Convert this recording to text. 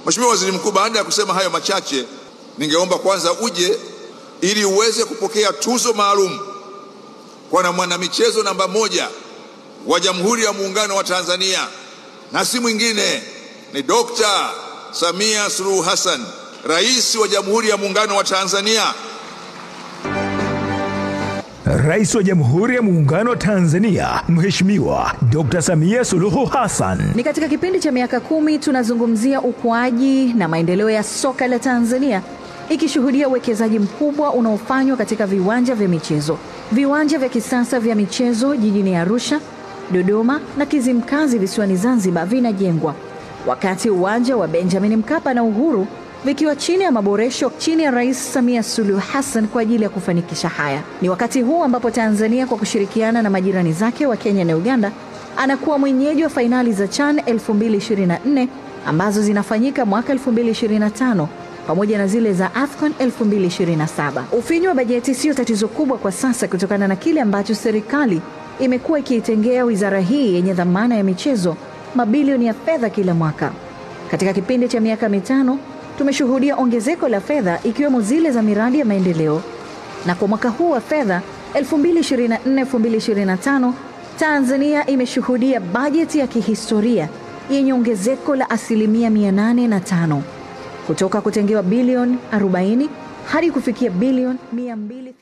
Mheshimiwa Waziri Mkuu, baada ya kusema hayo machache, ningeomba kwanza uje ili uweze kupokea tuzo maalum kwa mwanamichezo namba 1 wa Jamhuri ya Muungano wa Tanzania, na si mwingine ni Dr. Samia Suluhu Hassan, Rais wa Jamhuri ya Muungano wa Tanzania. Rais wa Jamhuri ya Muungano wa Tanzania, Mheshimiwa Dr. Samia Suluhu Hassan. Ni katika kipindi cha miaka 10 tunazungumzia ukuaji na maendeleo ya soka la Tanzania, ikishuhudia uwekezaji mkubwa unaofanywa katika viwanja vya michezo. Viwanja vya kisasa vya michezo jijini Arusha, Dodoma na Kizimkazi visiwani Zanzibar vinajengwa, wakati uwanja wa Benjamin Mkapa na Uhuru vikiwa chini ya maboresho chini ya Rais Samia Suluhu Hassan kwa ajili ya kufanikisha haya. Ni wakati huu ambapo Tanzania kwa kushirikiana na majirani zake wa Kenya na Uganda anakuwa mwenyeji wa fainali za CHAN 2024 ambazo zinafanyika mwaka 2025 pamoja na zile za AFCON 2027. Ufinyu wa bajeti sio tatizo kubwa kwa sasa kutokana na kile ambacho serikali imekuwa ikiitengea wizara hii yenye dhamana ya michezo mabilioni ya fedha kila mwaka. Katika kipindi cha miaka 5 tumeshuhudia ongezeko la fedha ikiwemo zile za miradi ya maendeleo. Na kwa mwaka huu wa fedha 2024-2025 Tanzania imeshuhudia bajeti ya kihistoria yenye ongezeko la 805 kutoka kutengewa bilioni 40 hadi kufikia bilioni 280.